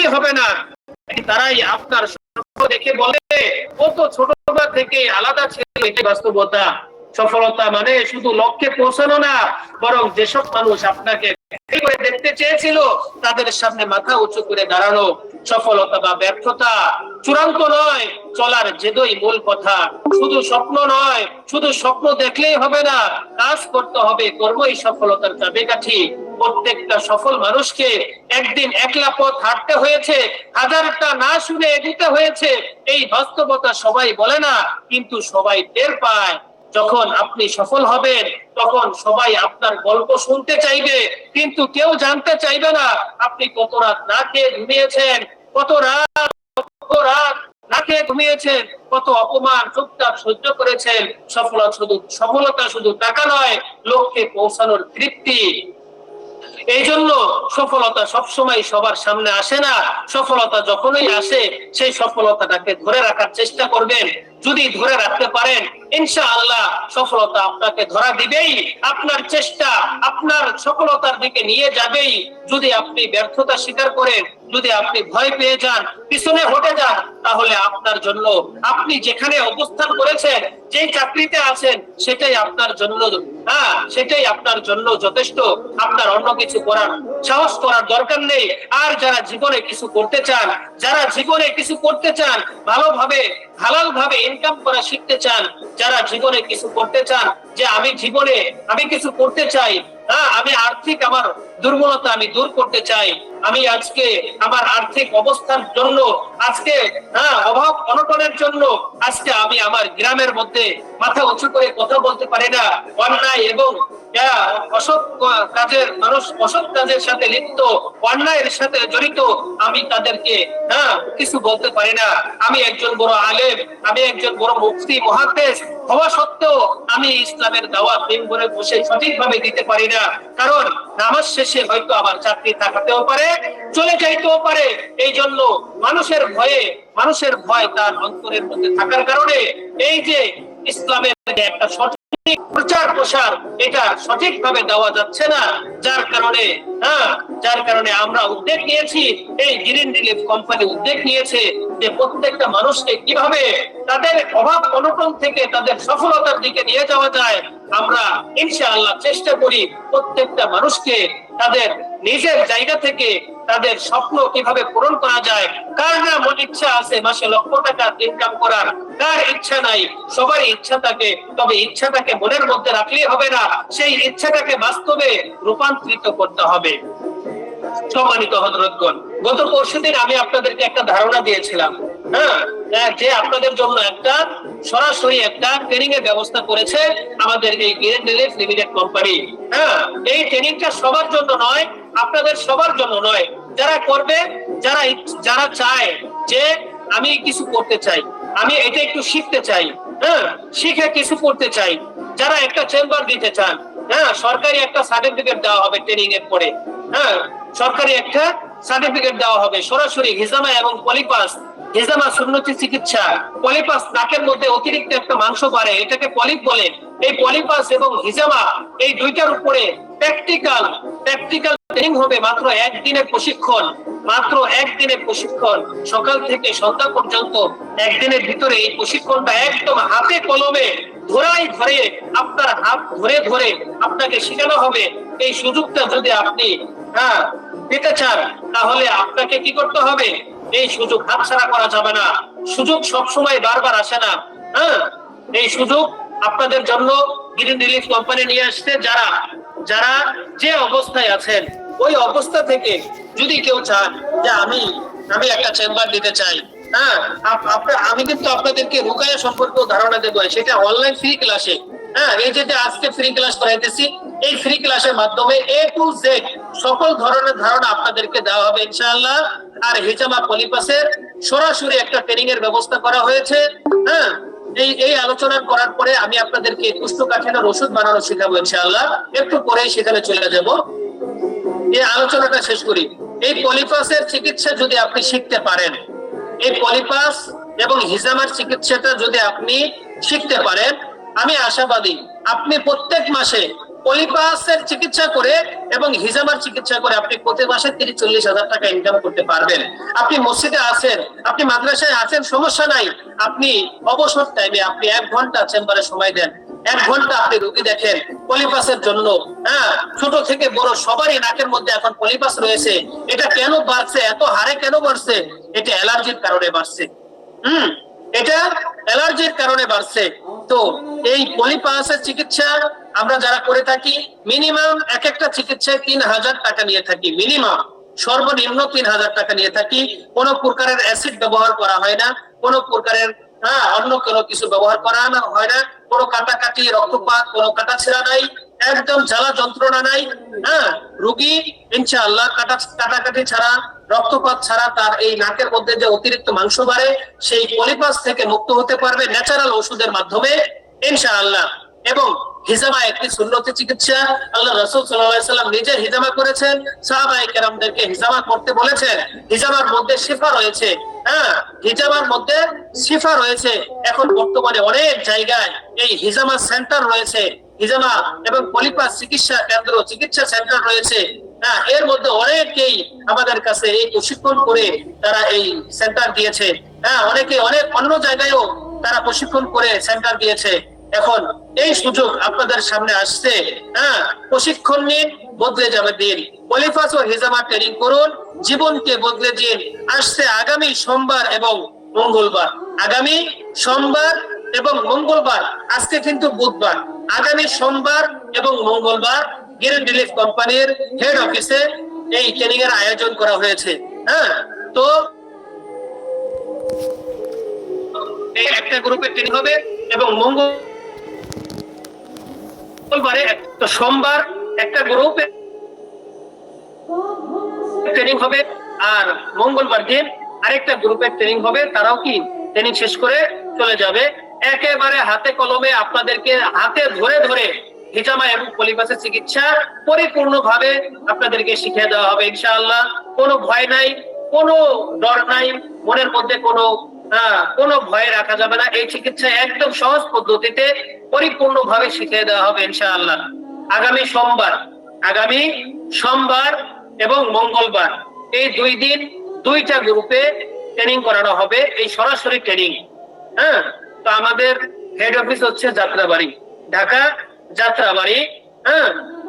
রাখলেই হবে না, তারাই আপনার দেখে বলে ও তো ছোটবেলা থেকে আলাদা ছিল। এটাই বাস্তবতা। সফলতা মানে শুধু লক্ষ্যে পৌঁছানো না, বরং যেসব মানুষ আপনাকে দেখতে চেয়েছিল তাদের সামনে মাথা উঁচু করে দাঁড়ানো। সফলতা বা ব্যর্থতা চূড়ান্ত নয়, চলার জেদই মূল কথা। শুধু স্বপ্ন নয়, শুধু স্বপ্ন দেখলেই হবে না, কাজ করতে হবে। কর্মই সফলতার চাবিকাঠি। প্রত্যেকটা সফল মানুষকে একদিন একলা পথ হাঁটতে হয়েছে, হাজারটা না শুনে এগোতে হয়েছে। এই বাস্তবতা সবাই বলে না, কিন্তু সবাই টের পায়। যখন আপনি সফল হবেন তখন সবাই আপনার গল্প শুনতে চাইবে, কিন্তু কেউ জানতে চাইবে না আপনি কত রাত না খেয়ে ঘুমিয়েছেন, কত রাত না খেয়ে ঘুমিয়েছেন, কত অপমান চুপচাপ সহ্য করেছেন। সফলতা শুধু টাকা নয়, লক্ষ্যে পৌঁছানোর তৃপ্তি। এই জন্য সফলতা সবসময় সবার সামনে আসে না। সফলতা যখনই আসে সেই সফলতাটাকে ধরে রাখার চেষ্টা করবেন। যদি ধরে রাখতে পারেন, ইনশাআল্লাহ সফলতা আপনাকে ধরা দিবেই। আপনার চেষ্টা আপনার সফলতার দিকে নিয়ে যাবেই। যদি আপনি ব্যর্থতা স্বীকার করেন, যদি আপনি ভয় পেয়ে যান, পিছনে হটে যান, তাহলে আপনার জন্য, আপনি যেখানে অবস্থান করেছেন, যে চাকরিতে আছেন, সেটাই আপনার জন্য সেটাই আপনার জন্য যথেষ্ট। আপনার অন্য কিছু করার সাহস করার দরকার নেই। আর যারা জীবনে কিছু করতে চান, ভালোভাবে হালাল ভাবে ইনকাম করা শিখতে চান, যারা জীবনে কিছু করতে চান, যে আমি কিছু করতে চাই, আমি আর্থিক আমার দুর্বলতা আমি দূর করতে চাই, আমি আজকে আমার আর্থিক অবস্থার জন্য, আজকে অভাব অনটনের জন্য আজকে আমি আমার গ্রামের মধ্যে মাথা উঁচু করে কথা বলতে পারি না, অন্যায় এবং অসৎ কাজের সাথে লিপ্ত, অন্যায়ের সাথে জড়িত, আমি তাদেরকে কিছু বলতে পারি না। আমি একজন বড় আলেম, আমি একজন বড় মুফতি মুহাদ্দিস হওয়া সত্ত্বেও আমি ইসলামের দাওয়াত মেম্বরে বসে সঠিকভাবে দিতে পারি না। কারণ নামাজ শেষে হয়তো আমার চাকরি থাকতেও পারে, চলে যাইতেও পারে। এই জন্য মানুষের ভয় তার অন্তরের মধ্যে থাকার কারণে এই যে ইসলামের একটা সঠিক প্রচার প্রসার এটা সঠিকভাবে দেওয়া যাচ্ছে না। যার কারণে আমরা উদ্যোগ নিয়েছি, এই গ্রিন রিলিফ কোম্পানি উদ্যোগ নিয়েছে যে প্রত্যেকটা মানুষকে কিভাবে তাদের অভাব অনটন থেকে তাদের সফলতার দিকে নিয়ে যাওয়া যায়। আমরা ইনশাআল্লাহ চেষ্টা করি প্রত্যেকটা মানুষকে তাদের নিজের জায়গা থেকে তাদের স্বপ্ন কিভাবে পূরণ করা যায়। কার না মন ইচ্ছা আছে মাসে লক্ষ টাকা ইনকাম করার, কার ইচ্ছা নাই? সবারই ইচ্ছা থাকে, তবে ইচ্ছাটাকে মনের মধ্যে রাখলেই হবে না, সেই ইচ্ছাটাকে বাস্তবে রূপান্তরিত করতে হবে। সম্মানিত হযরতগণ, গত পরশুদিন আমি আপনাদেরকে একটা ধারণা দিয়েছিলাম, যে আপনাদের জন্য একটা সরাসরি একটা ট্রেনিং এর ব্যবস্থা করেছে আমাদের এই গ্রিন রিলিফ লিমিটেড কোম্পানি। এই ট্রেনিংটা সবার জন্য নয়, আপনাদের সবার জন্য নয়। যারা করবে, যারা চায় যে আমি কিছু করতে চাই, আমি এটা একটু শিখতে চাই, শিখে কিছু করতে চাই, যারা একটা চেম্বার দিতে চান, সরকারি একটা সার্টিফিকেট দেওয়া হবে ট্রেনিং এর পরে, সরকারি একটা সার্টিফিকেট দেওয়া হবে সরাসরি হিজামা এবং পলিপাস। হিজামা সুন্নতি চিকিৎসা, পলিপাস নাকের মধ্যে অতিরিক্ত একটা মাংস বাড়ে, এটাকে পলিপ বলে। এই পলিপাস এবং হিজামা এই দুইটার উপরে প্র্যাকটিক্যাল ট্রেনিং হবে। মাত্র একদিনের প্রশিক্ষণ, সকাল থেকে সন্ধ্যা পর্যন্ত একদিনের ভিতরে এই প্রশিক্ষণটা একদম হাতে কলমে ধরে আপনার হাত ধরে আপনাকে শেখানো হবে। এই সুযোগটা যদি আপনি পেতে চান, তাহলে আপনাকে কি করতে হবে? এই সুযোগ হাতছাড়া করা যাবে না। সুযোগ সবসময় বারবার আসে না। এই সুযোগ আপনাদের জন্য গ্রিন রিলিফ কোম্পানি নিয়ে আসছে। যারা যে অবস্থায় আছেন, ওই অবস্থা থেকে যদি কেউ চান যে আমি একটা চেম্বার দিতে চাই, আমি কিন্তু আপনাদেরকে রুকায়া সম্পর্কে ধারণা দেবো, সেটা অনলাইন ফ্রি ক্লাসে। এই যে আজকে ফ্রি ক্লাস করাইতেছি, এই ফ্রি ক্লাসের মাধ্যমে A to Z সকল ধরনের ধারণা আপনাদেরকে দেওয়া হবে ইনশাআল্লাহ। আর হিজামা পলিপাসের সরাসরি একটা ট্রেনিং এর ব্যবস্থা করা হয়েছে। এই আলোচনা করার পরে আমি আপনাদেরকে কুষ্ঠকাঠিন্যের ওষুধ বানানো শেখাবো ইনশাআল্লাহ। একটু পরেই সেখানে চলে যাব। এই আলোচনাটা শেষ করি। এই পলিপাসের চিকিৎসা যদি আপনি শিখতে পারেন, এই পলিপাস এবং হিজামার চিকিৎসাটা যদি আপনি শিখতে পারেন, আমি আশাবাদী আপনি প্রত্যেক মাসে পলিপাসের চিকিৎসা করে এবং হিজামার চিকিৎসা করে আপনি প্রতি মাসে 30-40 হাজার টাকা ইনকাম করতে পারবেন। আপনি মসজিদে আছেন, আপনি মাদ্রাসায় আছেন, সমস্যা নাই। আপনি অবসর টাইমে আপনি 1 ঘন্টা চেম্বারে সময় দেন, 1 ঘন্টা আপনি রোগী দেখেন পলিপাসের জন্য। হ্যাঁ, ছোট থেকে বড় সবারই নাকের মধ্যে এখন পলিপাস রয়েছে। এটা কেন বাড়ছে, এত হারে কেন বাড়ছে? এটা অ্যালার্জির কারণে বাড়ছে। এটা অ্যালার্জির কারণে বাড়ছে। তো এই পলিপাসের চিকিৎসা আমরা যারা করে থাকি, মিনিমাম এক একটা চিকিৎসায় 3000 টাকা নিয়ে থাকি, মিনিমাম সর্বনিম্ন 3000 টাকা নিয়ে থাকি। কোনো প্রকারের অ্যাসিড ব্যবহার করা হয় না, কোনো প্রকারের অন্য কোনো কিছু ব্যবহার করা হয় না, কোনো কাটাকাটি, রক্তপাত, কোনো কাটা ছেঁড়া নাই, একদম জ্বালা যন্ত্রণা নাই। রোগী ইনশাআল্লাহ কাটাকাটি ছাড়া, রক্তপাত ছাড়া তার এই নাকের মধ্যে যে অতিরিক্ত মাংস বাড়ে সেই পলিপাস থেকে মুক্ত হতে পারবে ন্যাচারাল ওষুধের মাধ্যমে ইনশাআল্লাহ। এবং হিজামা একটি সুন্নতি চিকিৎসা। আল্লাহ রাসূল সাল্লাল্লাহু আলাইহি সাল্লাম নিজে হিজামা করেছেন, সাহাবায়ে কেরামদেরকে হিজামা করতে বলেছেন। হিজামার মধ্যে শিফা রয়েছে। হিজামার মধ্যে শিফা রয়েছে। এখন বর্তমানে অনেক জায়গায় এই হিজামা সেন্টার রয়েছে, হিজামা এবং পলিপাস চিকিৎসা কেন্দ্র, চিকিৎসা সেন্টার রয়েছে। এর মধ্যে অনেকেই আমাদের কাছে এই প্রশিক্ষণ করে তারা এই সেন্টার দিয়েছে। অনেকে অনেক অন্য জায়গায়ও তারা প্রশিক্ষণ করে সেন্টার দিয়েছে। এখন এই সুযোগ আপনাদের সামনে আসছে। প্রশিক্ষণ নিন, বদলে যাবে দিন। পলিপাস ও হিজামা ট্রেনিং করুন, জীবনকে বদলে দিন। আসছে আগামী সোমবার এবং মঙ্গলবার, আগামী সোমবার এবং মঙ্গলবার। আজকে কিন্তু বুধবার, আগামী সোমবার এবং মঙ্গলবার গ্রিন রিলিফ কোম্পানির হেড অফিসে এই ট্রেনিং এর আয়োজন করা হয়েছে। তো এই একটা গ্রুপের ট্রেনিং হবে এবং মঙ্গলবারে, তো সোমবার একটা গ্রুপে ট্রেনিং হবে আর মঙ্গলবার দিন আরেকটা গ্রুপের ট্রেনিং হবে। তারাও কি ট্রেনিং শেষ করে চলে যাবে। একেবারে হাতে কলমে আপনাদেরকে হাতে ধরে ধরে হিজামা এবং পলিপাসের চিকিৎসা পরিপূর্ণভাবে আপনাদেরকে শিখিয়ে দেওয়া হবে ইনশাআল্লাহ। কোনো ভয় নাই, কোনো ডর নাই, মনের মধ্যে কোনো ভয় রাখা যাবে না। এই চিকিৎসা একদম সহজ পদ্ধতিতে পরিপূর্ণভাবে শিখিয়ে দেওয়া হবে ইনশাআল্লাহ। আগামী সোমবার এবং মঙ্গলবার এই 2 দিন 2টা গ্রুপে ট্রেনিং করানো হবে, এই সরাসরি ট্রেনিং। তো আমাদের হেড অফিস হচ্ছে যাত্রাবাড়ি, ঢাকা যাত্রাবাড়ি।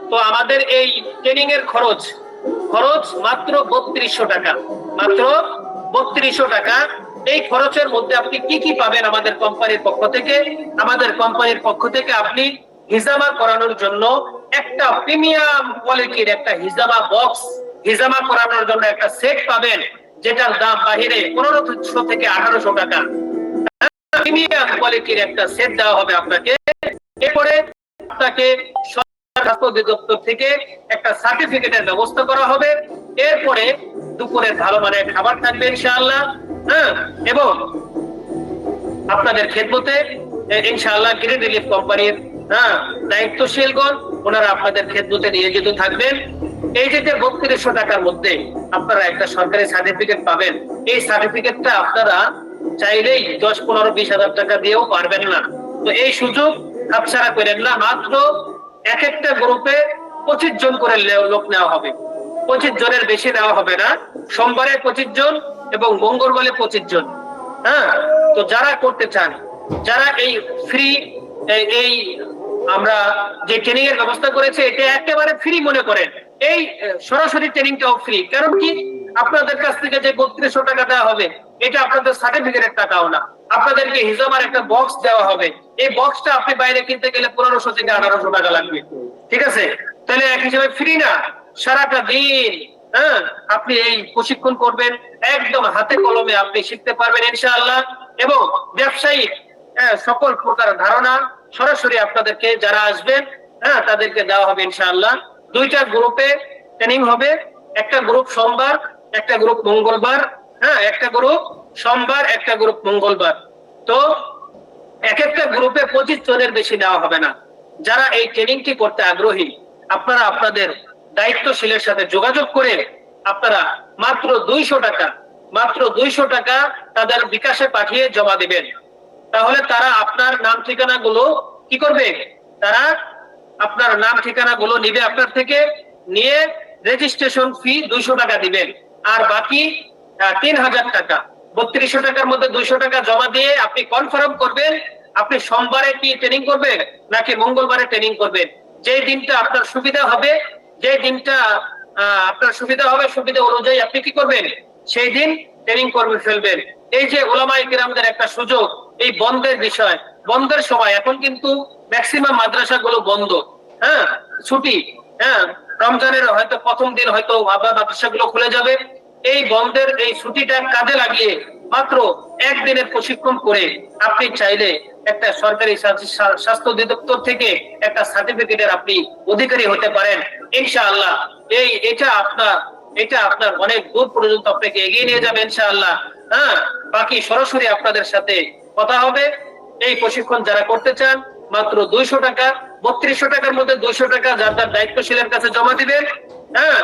তো আমাদের এই ট্রেনিং এর খরচ মাত্র 3200 টাকা, মাত্র 3200 টাকা। এই খরচের মধ্যে আপনি কি কি পাবেন আমাদের কোম্পানির পক্ষ থেকে? আমাদের কোম্পানির পক্ষ থেকে আপনি হিজামা করানোর জন্য একটা প্রিমিয়াম কোয়ালিটির একটা হিজামা বক্স, হিজামা করানোর জন্য একটা সেট পাবেন, যেটার দাম বাহিরে 1500 থেকে 1800 টাকা। প্রিমিয়াম কোয়ালিটির একটা সেট দেওয়া হবে আপনাকে। এরপরে আপনাকে স্বাস্থ্য অধিদপ্তর থেকে একটা সার্টিফিকেটের ব্যবস্থা করা হবে। এরপরে দুপুরে ভালো মানের খাবার থাকবে ইনশাআল্লাহ। এবং আপনাদের খেদমতে ইনশাআল্লাহ গ্রিন রিলিফ কোম্পানির দায়িত্বশীলগণ ওনারা আপনাদের খেদমতে নিয়োজিত থাকবেন। এই যে 3200 টাকার মধ্যে আপনারা একটা সরকারি সার্টিফিকেট পাবেন, এই সার্টিফিকেটটা আপনারা চাইলেই 10-15-20 হাজার টাকা দিয়েও পারবেন না। তো এই সুযোগ হাতছাড়া করেন না। মাত্র এক একটা গ্রুপে 25 জন করে লোক নেওয়া হবে, 25 জনের বেশি নেওয়া হবে না। সোমবারে 25 জন এবং মঙ্গলবারে 25 জন। তো যারা করতে চান, যারা এই ফ্রি এই আমরা যে ট্রেনিং এর ব্যবস্থা করেছে এটা একেবারে ফ্রি মনে করেন, এই সরাসরি ট্রেনিংটাও ফ্রি। কারণ কি, আপনাদের কাছ থেকে যে 3200 টাকা দেওয়া হবে এটা আপনাদের সার্টিফিকেটের টাকাও না, আপনাদেরকে হিজামার একটা বক্স দেওয়া হবে। এই বক্সটা আপনি বাইরে কিনতে গেলে 1500 থেকে 1800 টাকা লাগবে। ঠিক আছে, তাহলে এক হিসেবে ফ্রি না। সারাটা দিন আপনি এই প্রশিক্ষণ করবেন, একদম হাতে কলমে আপনি শিখতে পারবেন ইনশাআল্লাহ। এবং ব্যবসায়িক সকল প্রকার ধারণা সরাসরি আপনাদেরকে যারা আসবেন তাদেরকে দেওয়া হবে ইনশাআল্লাহ। 2টা গ্রুপে ট্রেনিং হবে, একটা গ্রুপ সোমবার, একটা গ্রুপ মঙ্গলবার। একটা গ্রুপ সোমবার, একটা গ্রুপ মঙ্গলবার। তো এক একটা গ্রুপে 25 জনের বেশি নেওয়া হবে না। যারা এই ট্রেনিংটি করতে আগ্রহী আপনারা আপনাদের দায়িত্বশীলের সাথে যোগাযোগ করে আপনারা মাত্র 200 টাকা তাদের বিকাশে পাঠিয়ে জমা দিবেন। তাহলে তারা আপনার নাম ঠিকানা গুলো কি করবে, তারা আপনার নাম ঠিকানা গুলো নিবে আপনার থেকে, নিয়ে রেজিস্ট্রেশন ফি 200 টাকা দিবেন, আর বাকি 3000 টাকা, 3200 টাকার মধ্যে 200 টাকা জমা দিয়ে আপনি কনফার্ম করবেন আপনি সোমবারে কি ট্রেনিং করবেন নাকি মঙ্গলবারে ট্রেনিং করবেন। যে দিনটা আপনার সুবিধা হবে, যে দিনটা আপনার সুবিধা হবে, সুবিধা অনুযায়ী আপনি কি করবেন সেই দিন ট্রেনিং করবে ফেলবেন। এই যে উলামায়ে কিরামদের একটা সুযোগ, এই বন্ধের বিষয়, বন্ধের সময় এখন কিন্তু ম্যাক্সিমাম মাদ্রাসাগুলো বন্ধ, হ্যাঁ ছুটি, হ্যাঁ রমজানের হয়তো প্রথম দিন হয়তো আবার মাদ্রাসাগুলো খুলে যাবে। এই বন্ধের এই ছুটিটা কাজে লাগিয়ে মাত্র একদিনের প্রশিক্ষণ করে আপনি চাইলে একটা সরকারি স্বাস্থ্য অধিদপ্তর থেকে একটা সার্টিফিকেটের আপনি অধিকারী হতে পারেন ইনশাআল্লাহ। এটা আপনার অনেক দূর পর্যন্ত আপনাকে এগিয়ে নিয়ে যাবে ইনশাআল্লাহ। হ্যাঁ, বাকি সরাসরি আপনাদের সাথে কথা হবে। এই প্রশিক্ষণ যারা করতে চান মাত্র 200 টাকা, 3200 টাকার মধ্যে 200 টাকা যার যার দায়িত্বশীলের কাছে জমা দিবেন, হ্যাঁ,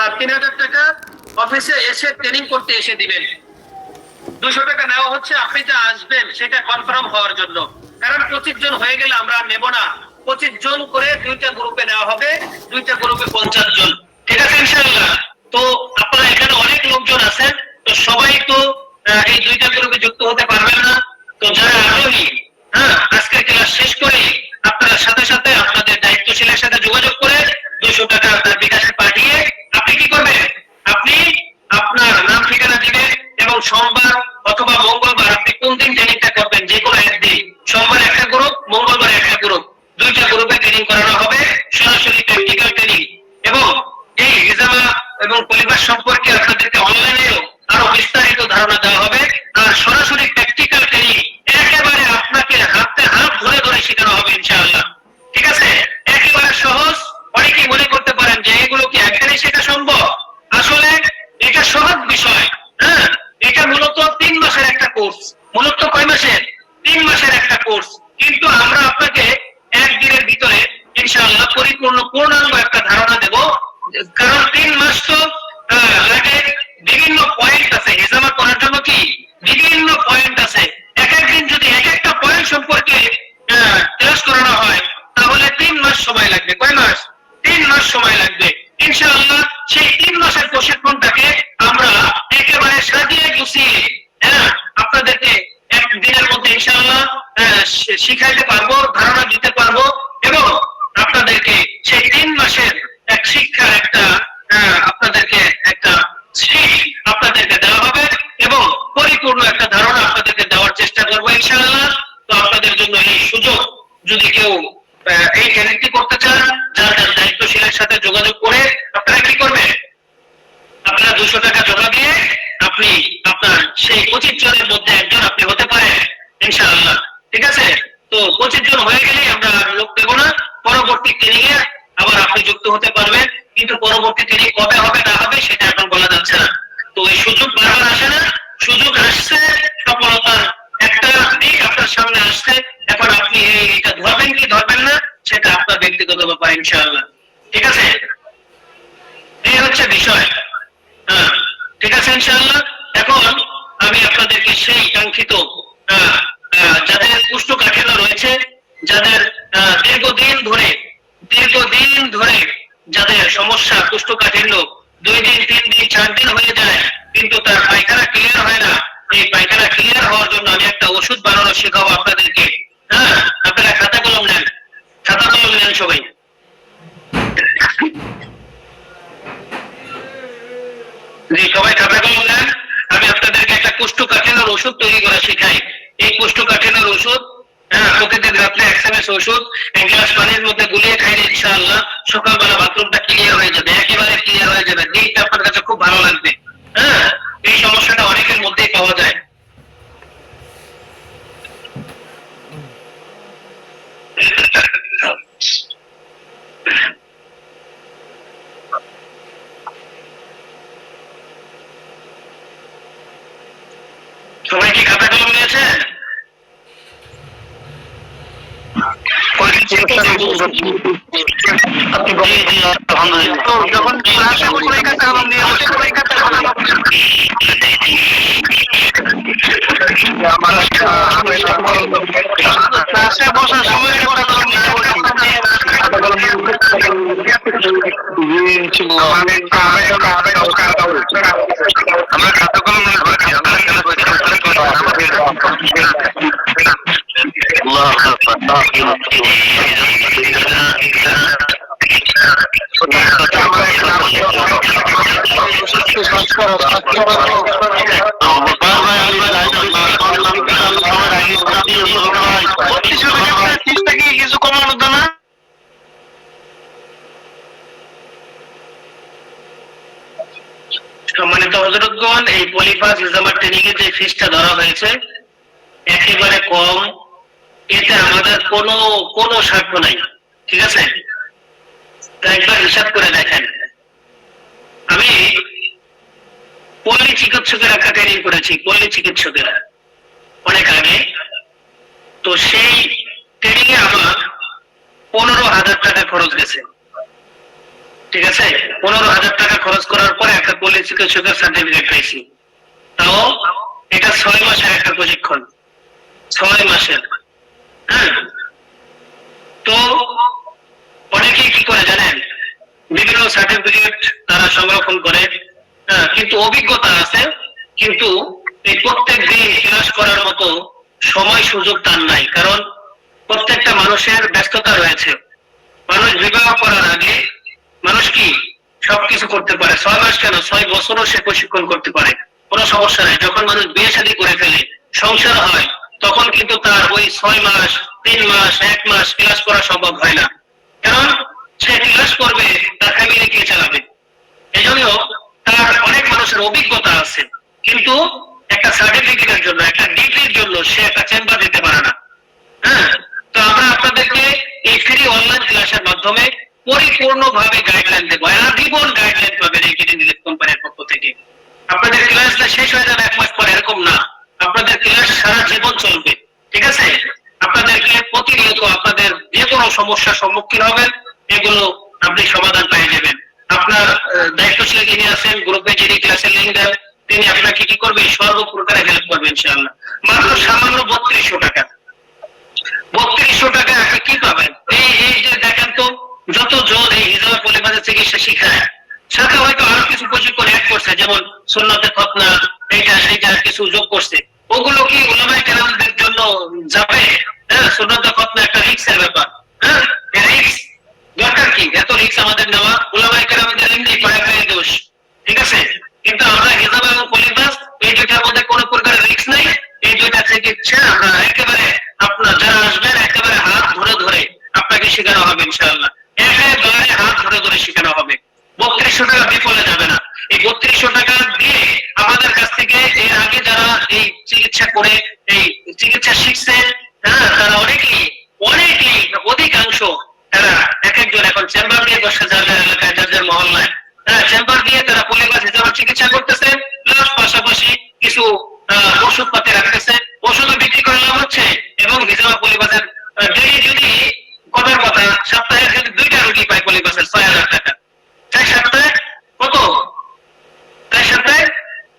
আর 3000 টাকা অফিসে এসে ট্রেনিং করতে এসে দিবেন। 200 টাকা নেওয়া হচ্ছে আপনি যে আসবেন সেটা কনফার্ম হওয়ার জন্য, কারণ 25 জন হয়ে গেলে আমরা নেব না, 25 জন করে দুইটা গ্রুপে নেওয়া হবে, দুইটা গ্রুপে 50 জন, ঠিক আছে ইনশাআল্লাহ। তো আপনারা এখানে অনেক লোকজন আছেন, তো সবাই তো এই দুইটা গ্রুপে যুক্ত হতে পারবেন না। তো যারা আগ্রহী, হ্যাঁ, আজকের ক্লাস শেষ করে আপনারা সাথে সাথে আপনাদের দায়িত্বশীলের সাথে যোগাযোগ করে 200 টাকা আপনার বিকাশে পাঠিয়ে আপনি কি করবেন, আপনি আপনার নাম ঠিকানা দিবেন এবং সোমবার অথবা মঙ্গলবার আপনি কোন দিন ট্রেনিংটা করবেন, যে কোনো একদিন, সোমবার একটা গ্রুপ, মঙ্গলবার একটা গ্রুপ, দুইটা গ্রুপে ট্রেনিং করানো হবে, সরাসরি প্র্যাকটিক্যাল ট্রেনিং। এবং এই হিজামা এবং পরিবার সম্পর্কে আপনাদেরকে অনলাইনেও আরো বিস্তারিত ধারণা দেওয়া হবে, আর সরাসরি প্র্যাকটিক্যাল ট্রেনিং একেবারে আপনাকে হাতে হাত ধরে ধরে শেখানো হবে ইনশাআল্লাহ, ঠিক আছে, একেবারে সহজ। অনেকেই মনে করতে পারেন যে এগুলো কি একদিনে শেখা সম্ভব, আসলে এটা সহজ বিষয়। হ্যাঁ, এটা মূলত 3 মাসের একটা কোর্স, মূলত কয় মাসের, 3 মাসের একটা কোর্স, কিন্তু আমরা আপনাকে একদিনের ভিতরে ইনশাআল্লাহ পরিপূর্ণ পূর্ণাঙ্গ একটা ধারণা দেব, কারণ 3 মাস তো লাগে। বিভিন্ন পয়েন্ট আছে হিজামা করার জন্য, কি বিভিন্ন পয়েন্ট আছে, এক একদিন যদি এক একটা পয়েন্ট সম্পর্কে ক্লাস করানো হয় তাহলে 3 মাস সময় লাগবে। কয় মাস? 3 মাস সময় লাগবে ইনশাআল্লাহ। সেই 3 মাসের প্রশিক্ষণটাকে আমরা একেবারে সাজিয়ে গুছিয়ে, হ্যাঁ, আপনাদেরকে একদিনের মধ্যে ইনশাআল্লাহ শিখাইতে পারবো, ধারণা দিতে পারবো, এবং আপনাদেরকে সেই 3 মাসের এক শিক্ষার একটা আপনাদেরকে একটা আপনাদেরকে দেওয়া হবে এবং পরিপূর্ণ একটা ধারণা আপনাদেরকে দেওয়ার চেষ্টা করবো ইনশাআল্লাহ। তো আপনাদের জন্য এই সুযোগ, যদি কেউ এই ট্রেনিংটি করতে চান, যার যার দায়িত্বশীলের সাথে যোগাযোগ করে আপনারা কি করবেন, আপনারা 200 টাকা জমা দিয়ে আপনি আপনার সেই 25 জনের মধ্যে একজন আপনি হতে পারেন ইনশাআল্লাহ, ঠিক আছে। তো 25 জন হয়ে গেলেই আমরা লোক দেব না, পরবর্তী ট্রেনিং এ আবার আপনি যুক্ত হতে পারবেন, কিন্তু পরবর্তী ট্রেনিং কবে হবে না হবে সেটা এখন বলা যাচ্ছে না। তো এই সুযোগ বারবার আসে না, সুযোগ আসছে, সফলতার একটা দিক আপনার সামনে আসছে, এখন আপনি এটা ধরবেন কি ধরবেন না সেটা আপনার ব্যক্তিগত ব্যাপার ইনশাআল্লাহ, ঠিক আছে। এই হচ্ছে বিষয়, হ্যাঁ, ঠিক আছে ইনশাআল্লাহ। এখন আমি আপনাদেরকে সেই কাঙ্ক্ষিত যাদের কুষ্ঠকাঠিন্য রয়েছে, যাদের দীর্ঘদিন ধরে যাদের সমস্যা কুষ্ঠকাঠিন্য 2 দিন 3 দিন 4 দিন হয়ে যায় কিন্তু তার পায়খানা ক্লিয়ার হয় না, এই পায়খানা ক্লিয়ার হওয়ার জন্য আমি একটা ওষুধ বানানো শেখাবো আপনাদেরকে। হ্যাঁ, আপনারা খাতা কলম নেন সবাই। সবাই খাতা কলম নেন, আমি আপনাদেরকে একটা কুষ্ঠকাঠিন্যের ওষুধ তৈরি করা শেখাই। এই কুষ্ঠকাঠিন্যের ওষুধ, হ্যাঁ, প্রতিদিন রাত্রে 1 চামচ ওষুধ 1 গ্লাস পানির মধ্যে গুলিয়ে খাইলে ইনশাআল্লাহ সকালবেলা বাথরুমটা ক্লিয়ার হয়ে যাবে, একেবারে ক্লিয়ার হয়ে যাবে, দেখতে আপনার কাছে খুব ভালো লাগবে। হ্যাঁ, এই সমস্যাটা অনেকের মধ্যেই পাওয়া যায়। সবাই কি খাতা কলম নিয়েছে? যখন ক্লাসে বসে খাতা কলম নিয়ে বসে ক্লাসে বসার সময় খাতা কলম নিয়ে জি ইনশাআল্লাহ। আমরা খাতা কলম নিয়ে বলছি, আমরা কেন বলছি আল্লাহ কিছু কমানো না। সম্মানিত হযরতগণ, এই পলিফাস ইজামার ট্রেনিং এর যে ফিসটা ধরা হয়েছে একেবারে কম, এতে আমাদের কোনো স্বার্থ নাই, ঠিক আছে? তো একবার হিসাব করে দেখেন, আমি পল্লী চিকিৎসকের একটা ট্রেনিং করেছি, পল্লী চিকিৎসকেরা অনেক আগে। তো সেই ট্রেনিং এ আমার 15,000 টাকা খরচ গেছে, ঠিক আছে? 15,000 টাকা খরচ করার পরে একটা পল্লী চিকিৎসকের সার্টিফিকেট পেয়েছি। তাও এটা 6 মাসের একটা প্রশিক্ষণ, 6 মাসের। হ্যাঁ, তো অনেকেই কি করে জানেন, বিভিন্ন সার্টিফিকেট তারা সংরক্ষণ করে, কিন্তু অভিজ্ঞতা আছে, কিন্তু এই প্রত্যেক দিন ক্লাস করার মতো সময় সুযোগ তার নাই। কারণ প্রত্যেকটা মানুষের ব্যস্ততা রয়েছে। মানুষ বিবাহ করার আগে মানুষ কি সবকিছু করতে পারে, 6 মাস কেন 6 বছরও সে প্রশিক্ষণ করতে পারে, কোনো সমস্যা নাই। যখন মানুষ বিয়ে শাদী করে ফেলে, সংসার হয়, তখন কিন্তু তার ওই 6 মাস 3 মাস 1 মাস ক্লাস করা সম্ভব হয় না। কারণ সে ক্লাস করবে, তার ফ্যামিলি কে চালাবে? এজন্য তার অনেক মানুষের অভিজ্ঞতা আছে, কিন্তু একটা সার্টিফিকেটের জন্য, একটা ডিগ্রির জন্য সে একটা চেম্বার দিতে পারে না। হ্যাঁ, তো আমরা আপনাদেরকে এই ফ্রি অনলাইন ক্লাসের মাধ্যমে পরিপূর্ণভাবে গাইডলাইন দেবো, আজীবন গাইডলাইন পাবেন এই কিডিনিলেট কোম্পানির পক্ষ থেকে। আপনাদের ক্লাসটা শেষ হয়ে যাবে 1 মাস পরে, এরকম না, আপনাদের ক্লাস সারা জীবন চলবে, ঠিক আছে? আপনাদেরকে প্রতিনিয়ত আপনাদের যে কোনো সমস্যার সম্মুখীন হবেন, এগুলো আপনি সমাধান পেয়ে যাবেন। আপনার দায়িত্বশীল যিনি আছেন, গ্রুপে যিনি ক্লাসের লিঙ্ক দেন, তিনি আপনাকে কি করবে, সর্বপ্রকারে হেল্প করবেন ইনশাআল্লাহ। মাত্র সামান্য 3200 টাকা, 3200 টাকা আপনি কি পাবেন? এই যে দেখেন তো, যত জন এই হিজাব পলিফাসের চিকিৎসা শিখায়, সাথে হয়তো আরো কিছু প্রশিক্ষণ অ্যাড করছে, যেমন সুন্নতে খতনা, এইটা সেইটা কিছু যোগ করছে। ওগুলো কি উলামায়ে কেরামদের জন্য যাবে? হ্যাঁ, সুন্নতে খতনা একটা রিস্কের ব্যাপার। হ্যাঁ, রিস্ক দরকার কি? এত রিস্ক আমাদের নেওয়া? উলামায়ে কেরামদের এমনি পায়ে দোষ, ঠিক আছে? কিন্তু আমরা হিজাব এবং পলিফাস এই দুইটার মধ্যে কোনো প্রকার রিস্ক নাই। এই দুইটা চিকিৎসা আমরা একেবারে আপনার যারা আসবেন একেবারে হাত ধরে ধরে আপনাকে শেখানো হবে ইনশাআল্লাহ, একেবারে হাত ধরে ধরে শেখানো হবে। 3200 টাকা বিফলে যাবে না। এই 3200 টাকা দিয়ে আমাদের কাছ থেকে এর আগে যারা এই চিকিৎসা করে এই চিকিৎসা শিখছে, হ্যাঁ, তারা অনেকেই অধিকাংশ তারা এক একজন এখন চেম্বার দিয়ে বসে, যাদের এলাকায় যাদের মহল্লায়, হ্যাঁ, চেম্বার দিয়ে তারা পলিফাস হিসাবে চিকিৎসা করতেছে, প্লাস পাশাপাশি কিছু ওষুধপাতি রাখতেছে, ওষুধও বিক্রি করে লাভ হচ্ছে। এবং হিজামা পলিফাসের ডেইলি যদি কথার কথা সপ্তাহে যদি 2টা রোগী পায় পলিফাসের 6000 টাকা, 4 সপ্তাহে কত? 4 সপ্তাহে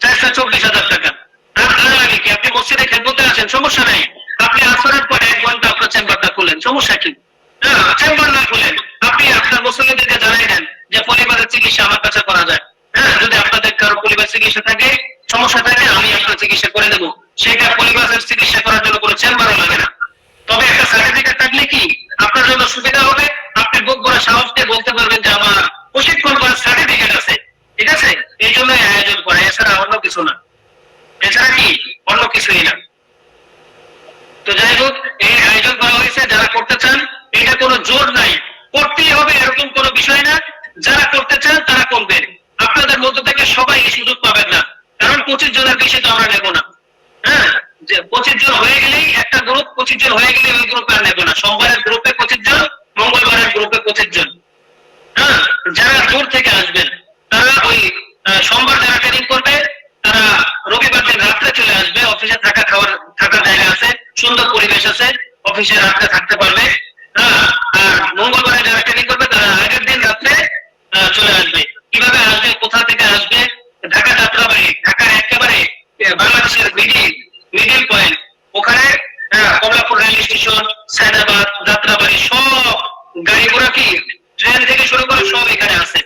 424,000 টাকা। আর লাগে কি? আপনি মসজিদে খেদমতে আসেন, সমস্যা নাই, আপনি আসরের পরে 1 ঘন্টা আপনার চেম্বারটা খুলেন, সমস্যা কি? চেম্বার না খুলেন, আপনি আপনার মুসল্লিদেরকে জানাই দেন যে পলিফাসের চিকিৎসা আমার কাছে করা যায়। হ্যাঁ, যদি আপনাদের কারো পলিফাস চিকিৎসা থাকে, সমস্যা থাকে, আমি আপনার চিকিৎসা করে দেবো। সেটা পলিফাসের চিকিৎসা করার জন্য কোনো চেম্বারও লাগে না। তবে একটা সার্টিফিকেট থাকলে কি আপনার জন্য সুবিধা হবে, আপনি বুক ভরা সাহস দিয়ে বলতে পারবেন যে আমার প্রশিক্ষণ করার সার্টিফিকেট আছে, ঠিক আছে? এই জন্য আয়োজন করা, এছাড়া অন্য কিছু না, এছাড়া কি অন্য কিছুই না। তো যাই হোক, এই আয়োজন করা হয়েছে, যারা করতে চান, এটা কোনো জোর নাই, করতেই হবে এরকম কোনো বিষয় না। যারা করতে চান তারা করবেন, আপনাদের মধ্য থেকে সবাই এই সুযোগ পাবেন না, কারণ 25 জনের বেশি তো আমরা নেব না। হ্যাঁ, যে 25 জন হয়ে গেলেই একটা গ্রুপ, 25 জন হয়ে গেলে ওই গ্রুপে আর নেব না। সোমবারের গ্রুপে 25 জন, মঙ্গলবারের গ্রুপে 25 জন। হ্যাঁ, যারা দূর থেকে আসবেন তারা ওই সোমবার যারা ট্রেনিং করবে তারা রবিবার দিন রাত্রে চলে আসবে। অফিসে থাকার জায়গা আছে, সুন্দর পরিবেশ আছে, অফিসে রাত্রে থাকতে পারবে। হ্যাঁ, আর মঙ্গলবারে যারা ট্রেনিং করবে তারা আগের দিন রাত্রে চলে আসবে। কিভাবে আসবে, কোথা থেকে আসবে? ঢাকা যাত্রাবাড়ি, ঢাকার একেবারে বাংলাদেশের মিডিল পয়েন্ট, ওখানে কমলাপুর রেল স্টেশন, সায়দাবাদ, যাত্রাবাড়ি, সব গাড়ি ঘোড়া কি ট্রেন থেকে শুরু করে সব এখানে আছে।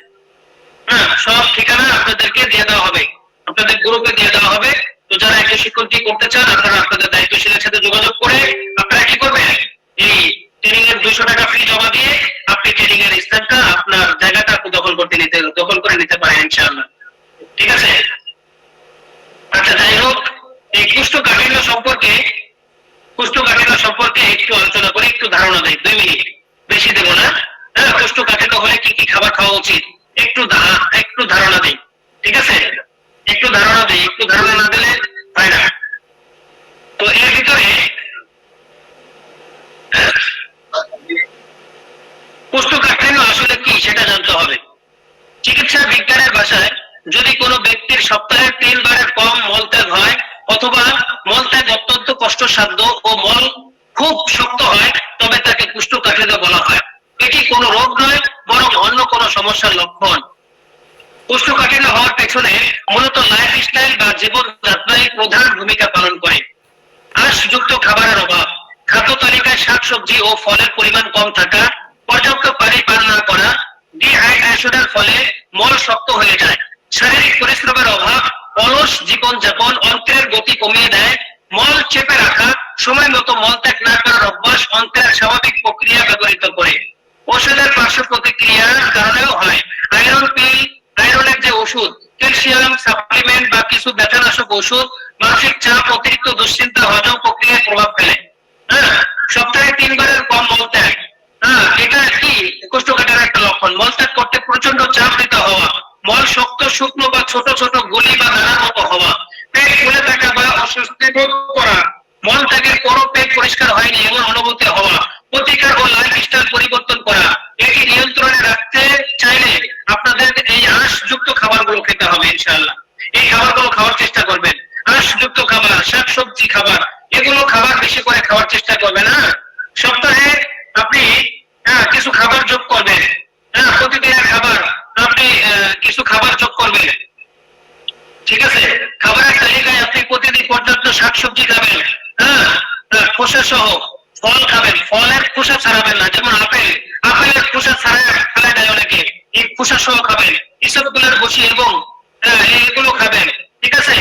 গ্রুপকে দিয়ে দেওয়া হবে, আপনাদের গ্রুপে দিয়ে দেওয়া হবে। তো যারা একই শিক্ষকটি করতে চান আপনারা আপনাদের দায়িত্বশীলের সাথে যোগাযোগ করে আপনারা কি করবেন, এই ট্রেনিং এর 200 টাকা ফি জমা দিয়ে আপনি ট্রেনিং এর স্থানটা আপনার জায়গাটা আপনি দখল করে নিতে পারেন ইনশাআল্লাহ। ঠিক আছে? আচ্ছা, যাই হোক, এই কোষ্ঠকাঠিন্য সম্পর্কে একটু আলোচনা করে একটু ধারণা দেই, 2 মিনিট, বেশি দেব না। হ্যাঁ, কোষ্ঠকাঠিন্য হলে কি কি খাবার খাওয়া উচিত একটু ধারণা দেই। ঠিক আছে? একটু ধারণা না দিলে হয় না। তো এর ভিতরে কোষ্ঠকাঠিন্য আসলে কি সেটা জানতে হবে। চিকিৎসা বিজ্ঞানের ভাষায় যদি কোনো ব্যক্তির সপ্তাহে 3 বারের কম মলত্যাগ হয় অথবা মলত্যাগ অত্যন্ত কষ্টসাধ্য ও মল খুব শক্ত হয় তবে তাকে কোষ্ঠকাঠিন্য বলা হয়। এটি কোনো রোগ নয় বরং অন্য কোনো সমস্যার লক্ষণ। কোষ্ঠকাঠিন্য হওয়ার পেছনে মূলত লাইফস্টাইল বা জীবনযাত্রায় প্রধান ভূমিকা পালন করে। আঁশযুক্ত খাবারের অভাব, খাদ্য তালিকায় শাকসবজি ও ফলের পরিমাণ কম থাকা, পর্যাপ্ত পানি পান না করা, ডিহাইড্রেশনের ফলে মল শক্ত হয়ে যায়, শারীরিক পরিশ্রমের অভাব, অলস জীবনযাপন অন্ত্রের গতি কমিয়ে দেয়, মল চেপে রাখা, সময় মতো মলত্যাগ না করার অভ্যাস অন্ত্রের স্বাভাবিক প্রক্রিয়া ব্যবহৃত করে। ওষুধের পার্শ্ব প্রতিক্রিয়ার কারণেও হয়। আয়রন পিল, আয়রনের যে ওষুধ, ক্যালসিয়াম সাপ্লিমেন্ট বা কিছু ব্যথানাশক ওষুধ মানসিক চাপ, অতিরিক্ত দুশ্চিন্তা হজম প্রক্রিয়ায় প্রভাব ফেলে। হ্যাঁ, সপ্তাহে 3 বারের কম মলত্যাগ, হ্যাঁ, এটা কি কোষ্ঠকাঠিন্যের একটা লক্ষণ। মলত্যাগ করতে প্রচন্ড চাপ দিতে হওয়া, মল শক্ত শুকনো বা ছোট ছোট গুলি বা দানার মতো হওয়া, পেট ফুলে থাকা বা অস্বস্তি বোধ করা, মল ত্যাগের পরও পেট পরিষ্কার হয়নি এমন অনুভূতি হওয়া, প্রতিকার ও লাইফস্টাইল পরিবর্তন করা। এটি নিয়ন্ত্রণে রাখতে চাইলে আপনাদের এই আঁশযুক্ত খাবারগুলো খেতে হবে ইনশাআল্লাহ। এই খাবারগুলো খাওয়ার চেষ্টা করবেন। আঁশযুক্ত খাবার, শাকসবজি খাবার, এগুলো খাবার বেশি করে খাওয়ার চেষ্টা করবেন। হ্যাঁ, সপ্তাহে আপনি কিছু খাবার যোগ করবেন। হ্যাঁ, প্রতিদিনের খাবার আপনি কিছু খাবার যোগ করবেন। ঠিক আছে? খাবারের তালিকায় আপনি প্রতিদিন পর্যাপ্ত শাকসবজি খাবেন। হ্যাঁ, খোসা সহ ফল খাবেন, ফলের খোসা ছাড়াবেন না। যেমন আপেলের খোসা ছাড়ায় ফেলে দেয় অনেকে, এই খোসা সহ খাবেন। ইসবগুলের বসি এবং এগুলো খাবেন। ঠিক আছে?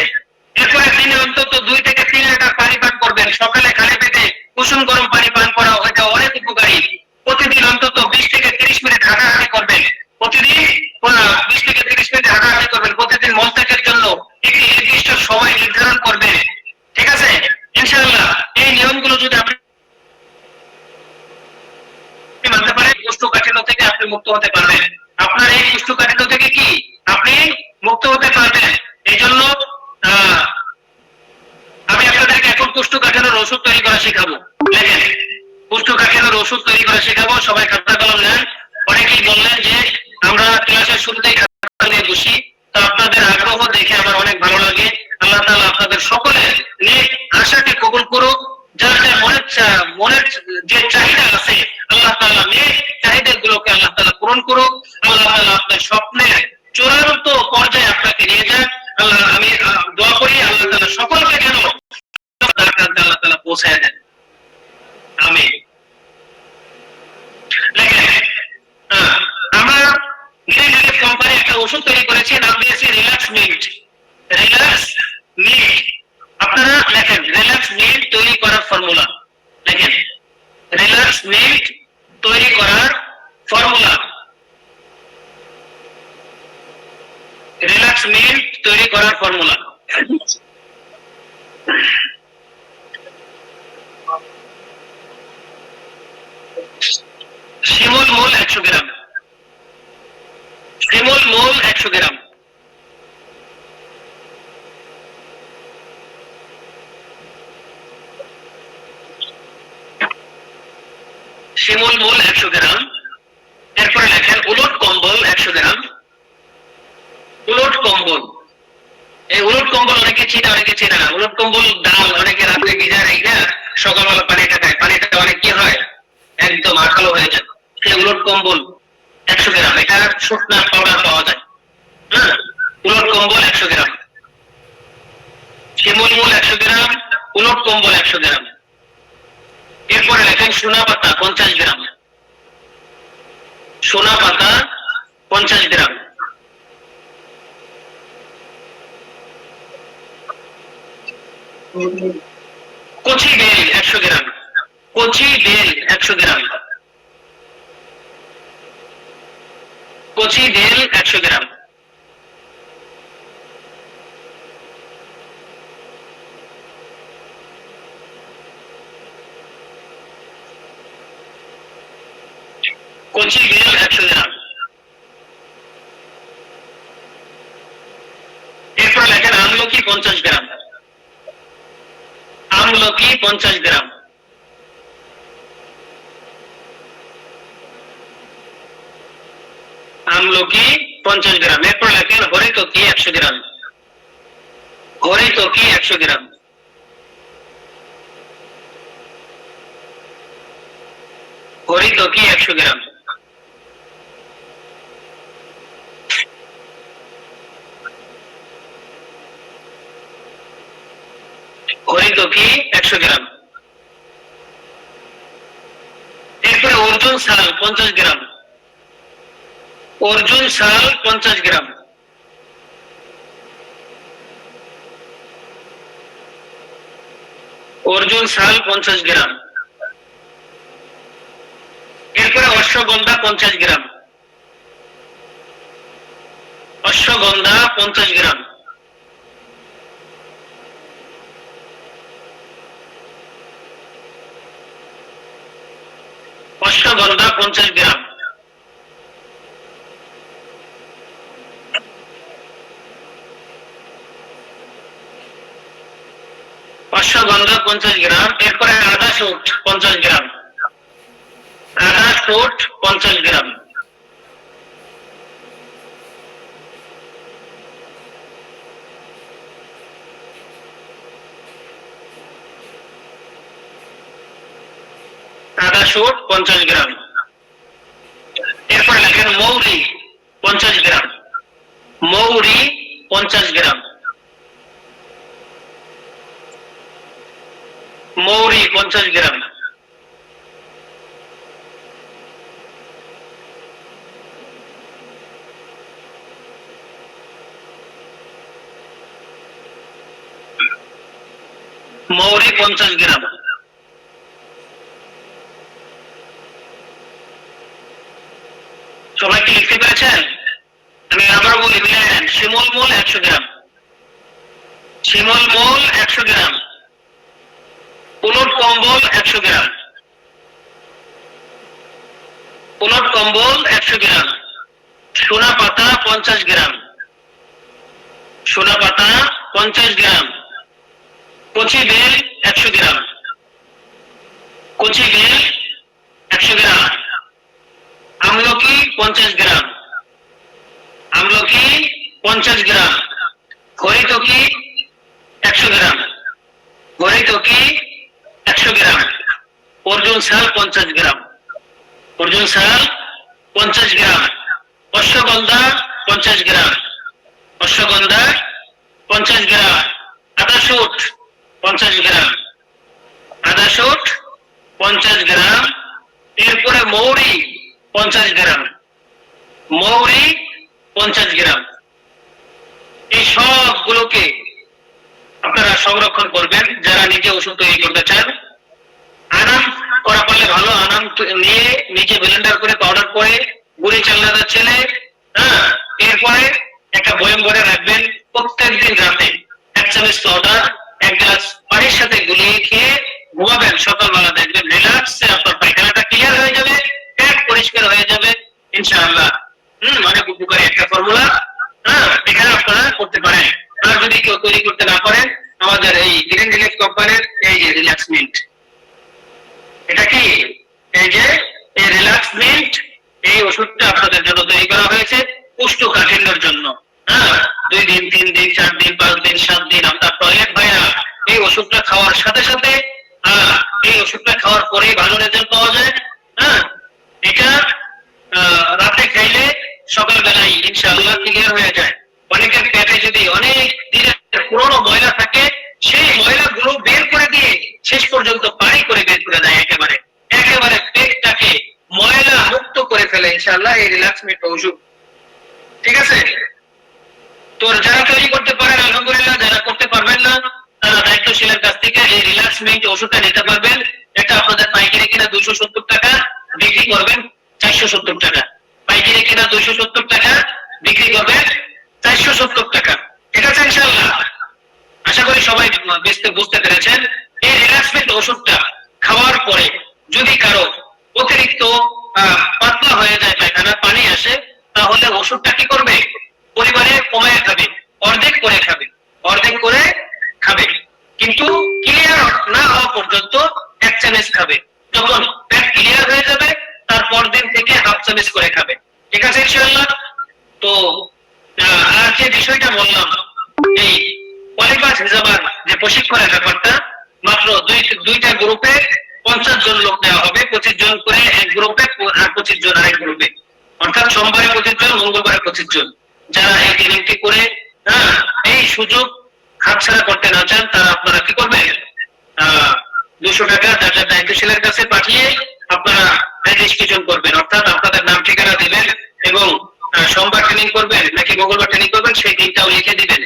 এরপরে দিনে অন্তত 2 থেকে 3 লিটার পানি পান করবেন। সকালে খালি পেটে কুসুম গরম পানি পান করা এটা অনেক উপকারী। প্রতিদিন অন্তত 20 থেকে 30 মিনিট হাঁটাহাঁটি করবেন। প্রতিদিন 20 থেকে 30 মিনিট হাঁটাহাঁটি করবেন। প্রতিদিন মলত্যাগের জন্য একটি নির্দিষ্ট সময় নির্ধারণ করবেন। ঠিক আছে? ইনশাআল্লাহ এই নিয়মগুলো যদি আপনি মানতে পারেন, কোষ্ঠকাঠিন্য থেকে আপনি মুক্ত হতে পারবেন। আপনার এই কোষ্ঠকাঠিন্য থেকে কি আপনি মুক্ত হতে পারবেন। এই জন্য আমি আপনাদেরকে এখন কোষ্ঠকাঠিন্যের ওষুধ তৈরি করা শেখাবো। দেখেন, কোষ্ঠকাঠিন্যের ওষুধ তৈরি করা শেখাবো। সবাই খাতা কলম নেন। অনেকেই বললেন যে আমরা ক্লাসের শুরুতেই খাতা নিয়ে বসি, তো আপনাদের আগ্রহ দেখে আমার অনেক ভালো লাগে। আল্লাহ তাআলা আপনাদের সকলের নেক আশাকে কবুল করুক। যার যার মনের যে চাহিদা আছে আল্লাহ তাআলা নেক চাহিদাগুলোকে আল্লাহ তাআলা পূরণ করুক। আল্লাহ তাআলা আপনার স্বপ্নের চূড়ান্ত পর্যায়ে আপনাকে নিয়ে যান। আল্লাহ, আমি দোয়া করি আল্লাহ তাআলা সকলকে যেন আল্লাহ তাআলা পৌঁছায় দেন। আমিন। দেখেন, আমরা নিজের কোম্পানি একটা ওষুধ তৈরি করেছি, নাম দিয়েছি রিল্যাক্স মিল্ট। রিল্যাক্স মিল্ট, আপনারা দেখেন রিল্যাক্স মিল্ট তৈরি করার ফর্মুলা। দেখেন, রিল্যাক্স মিল্ট তৈরি করার ফর্মুলা। রিল্যাক্স মিল্ট তৈরি করার ফর্মুলা। শিমুল মূল 100 গ্রাম, শিমুল মূল 100 গ্রাম, শিমুল মূল 100 গ্রাম। এরপরে লেখেন উলট কম্বল 100 গ্রাম। উলট কম্বল, এই উলট কম্বল অনেকে চিনে অনেকে চিনে না। উলট কম্বল ডাল অনেকে রাত্রে ভিজায় রেখে সকালবেলা পানিটা খায়, পানিটা অনেক কি হয় একদম আঠালো হয়ে যায়। সেই উলট কম্বল 100 গ্রাম, এটা শুকনা পাউডার পাওয়া যায়। হ্যাঁ, উলট কম্বল 100 গ্রাম, শিমুল মূল 100 গ্রাম, উলট কম্বল 100 গ্রাম। এরপরে লেখেন সোনা পাতা 50 গ্রাম, সোনা পাতা 50 গ্রাম। কচি বেল 100 গ্রাম, কচি বেল 100 গ্রাম, কচি বেল 100 গ্রাম, কচি বেল 100 গ্রাম। এরপর লেখেন আমলকি 50 গ্রাম, আমলকি 50 গ্রাম, আমলকি 50 গ্রাম। এরপর লেখেন হরিতকি 100 গ্রাম, হরিতকি 100 গ্রাম, হরিতকি 100 গ্রাম। হরিতকি 100 গ্রাম। এরপরে অর্জুন শাল 50 গ্রাম, অর্জুন শাল 50 গ্রাম, অর্জুন শাল 50 গ্রাম। এরপরে অশ্বগন্ধা 50 গ্রাম, অশ্বগন্ধা 50 গ্রাম, অশ্বগন্ধা 50 গ্রাম। অশ্বগন্ধা 50 গ্রাম। এরপরে আদা শুট 50 গ্রাম, আদা শুট 50 গ্রাম, আদা শুট 50 গ্রাম। এরপরে লেখেন মৌরি 50 গ্রাম, মৌরি 50 গ্রাম, মৌরি 50 গ্রাম। মৌরি 50 গ্রাম। সবাই কি লিখতে পেরেছেন? আমি আবার বলি, মিলেন শিমুল মূল 100 গ্রাম, শিমুল মূল 100 গ্রাম, উলট কম্বল 100 গ্রাম, উলট কম্বল 100 গ্রাম, সোনা পাতা 50 গ্রাম, সোনা পাতা 50 গ্রাম, কচি বেল 100 গ্রাম, কচি বেল 100 গ্রাম, আমলকি 50 গ্রাম, আমলকি 50 গ্রাম, হরিতকি 100 গ্রাম, হরিতকি 100 গ্রাম, অর্জুন শাল 50 গ্রাম, অর্জুন শাল 50 গ্রাম, অশ্বগন্ধা 50 গ্রাম, অশ্বগন্ধা 50 গ্রাম, আদা শুট 50 গ্রাম, আদা শুট 50 গ্রাম। এরপরে মৌরি 50 গ্রাম, মৌরি 50 গ্রাম। এই সবগুলোকে আপনারা সংরক্ষণ করবেন যারা নিজে ওষুধ তৈরি করতে চান। আনাম করা পারলে ভালো, আনাম নিয়ে নিজে ব্লেন্ডার করে পাউডার করে গুড়ি চালনাটা ছেলে, হ্যাঁ, এরপরে একটা বয়ম ভরে রাখবেন। প্রত্যেকদিন রাতে 1 চামচ পাউডার 1 গ্লাস পানির সাথে গুলিয়ে খেয়ে ঘুমাবেন। সকালবেলা দেখবেন রিল্যাক্সে আপনার পায়খানাটা ক্লিয়ার হয়ে যাবে, পেট পরিষ্কার হয়ে যাবে ইনশাআল্লাহ। অনেক উপকারী একটা ফর্মুলা, হ্যাঁ, এখানে আপনারা করতে পারেন। আর যদি কেউ তৈরি করতে না পারেন, আমাদের এই গ্রিন রিল্যাক্স কোম্পানির এই যে রিল্যাক্স মিন্ট, এটা কি এই যে এই রিল্যাক্স মিন্ট, এই ওষুধটা আপনাদের জন্য তৈরি করা হয়েছে কোষ্ঠকাঠিন্যের জন্য। হ্যাঁ, 2 দিন 3 দিন 4 দিন 5 দিন 7 দিন আপনার টয়লেট ভাইরা এই ওষুধটা খাওয়ার সাথে সাথে, এই ওষুধটা খাওয়ার পরেই ভালো রেজাল্ট পাওয়া যায়। হ্যাঁ, এটা রাতে খাইলে সকালবেলায় ইনশাআল্লাহ ক্লিয়ার হয়ে যায়। অনেকের পেটে যদি অনেক দিনের পুরনো ময়লা থাকে, সেই ময়লাগুলো বের করে দিয়ে শেষ পর্যন্ত পানি করে বের করে দেয়, একেবারে একেবারে পেটটাকে ময়লা মুক্ত করে ফেলে ইনশাআল্লাহ এই রিল্যাক্স মিট ওষুধ। ঠিক আছে? তো যারা তৈরি করতে পারেন আলহামদুলিল্লাহ, যারা করতে পারবেন না তারা দায়িত্বশীলের এই রিল্যাক্স মিন্ট ওষুধটা নিতে পারবেন। এটা আপনাদের পাইকারি কিনা 270 টাকা, বিক্রি করবেন 470 টাকা। পাইকারি কিনা 270 টাকা, বিক্রি করবেন 470 টাকা। ঠিক আছে ইনশাআল্লাহ? আশা করি সবাই বুঝতে পেরেছেন। এই রিল্যাক্সমেন্ট ওষুধটা খাওয়ার পরে যদি কারো অতিরিক্ত পাতলা হয়ে যায়, পায়খানা পানি আসে, তাহলে ওষুধটা কি করবে? পরিমাণে কমায় খাবে, অর্ধেক করে খাবে, অর্ধেক করে খাবে। কিন্তু ক্লিয়ার না হওয়া পর্যন্ত 1 চামচ খাবে। যখন পেট ক্লিয়ার হয়ে যাবে তারপর দিন থেকে হাফ চামচ করে খাবে। ঠিক আছে ইনশাআল্লাহ? তো আর যে বিষয়টা বললাম, এই পলিপাস হিসাবার যে প্রশিক্ষণের ব্যাপারটা, মাত্র দুইটা গ্রুপে 50 জন লোক দেওয়া হবে, 25 জন করে এক গ্রুপে আর 25 জন আরেক গ্রুপে, অর্থাৎ সোমবারে 25 জন, মঙ্গলবারে 25 জন। যারা এই ট্রেনিংটি করে এই সুযোগ হাতছাড়া করতে না চান, তারা আপনারা কি করবেন? 200 টাকা যার দায়িত্বশীলের কাছে পাঠিয়ে আপনারা রেজিস্ট্রেশন করবেন, অর্থাৎ আপনাদের নাম ঠিকানা দিবেন এবং সোমবার ট্রেনিং করবেন নাকি মঙ্গলবার ট্রেনিং করবেন সেই দিনটাও লিখে দিবেন।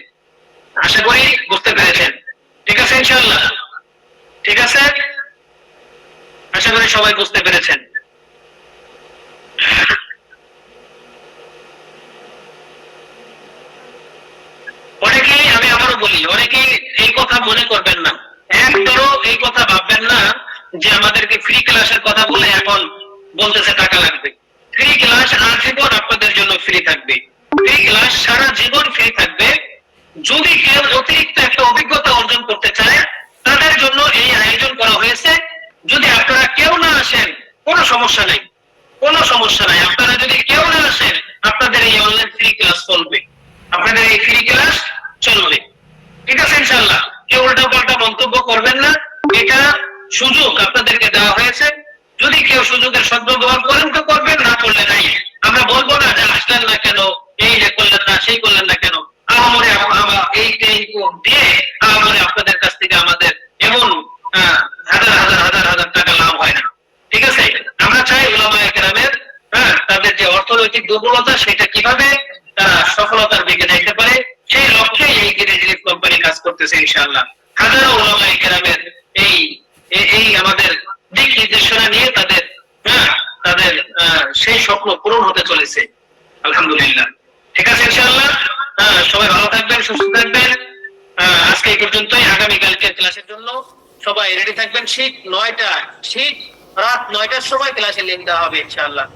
আশা করি বুঝতে পেরেছেন। ঠিক আছে ইনশাআল্লাহ? ঠিক আছে, আশা করি সবাই বুঝতে পেরেছেন। অনেকেই, আমি আবারও বলি, অনেকেই এই কথা মনে করবেন না, একবারও এই কথা ভাববেন না যে আমাদেরকে ফ্রি ক্লাসের কথা বলে এখন বলতেছে টাকা লাগবে। ফ্রি ক্লাস আজীবন আপনাদের জন্য ফ্রি থাকবে। ফ্রি ক্লাস সারা জীবন ফ্রি থাকবে। যদি কেউ অতিরিক্ত একটা অভিজ্ঞতা অর্জন করতে চায়, তাদের জন্য এই আয়োজন করা হয়েছে। যদি আপনারা কেউ না আসেন, কোনো সমস্যা নাই, কোনো সমস্যা নাই। আপনারা যদি কেউ না আসেন, আপনাদের এই অনলাইন ফ্রি ক্লাস চলবে, আপনাদের এই ফ্রি ক্লাস চলবে। ঠিক আছে ইনশাআল্লাহ? কেউ উল্টা পাল্টা মন্তব্য করবেন না। এটা সুযোগ আপনাদেরকে দেওয়া হয়েছে। যদি কেউ সুযোগের সদ্ব্যবহার করেন তো করবেন, না করলে নাই। আমরা বলবো না যে আসলেন না কেন, এই করলেন না, সেই করলেন না কেন। আমাদের এই দিয়ে আমাদের আপনাদের কাছ থেকে আমাদের এমন হাজার হাজার হাজার হাজার টাকা লাভ হয় না। ঠিক আছে? আমরা চাই উলামায়ে কেরামের তাদের যে অর্থনৈতিক দুর্বলতা, সেটা কিভাবে তারা সফলতার দিকে যাইতে পারে, সেই লক্ষ্যে এই গ্রিন রিলিফ কোম্পানি কাজ করতেছে ইনশাআল্লাহ। হাজারো উলামায়ে কেরামের এই আমাদের দিক নির্দেশনা নিয়ে তাদের সেই স্বপ্ন পূরণ হতে চলেছে আলহামদুলিল্লাহ। ঠিক আছে ইনশাআল্লাহ? সবাই ভালো থাকবেন, সুস্থ থাকবেন। আজকে এই পর্যন্তই। আগামীকালকের ক্লাসের জন্য সবাই রেডি থাকবেন। ঠিক রাত 9টার সময় ক্লাসে লিংক দেওয়া হবে ইনশাআল্লাহ।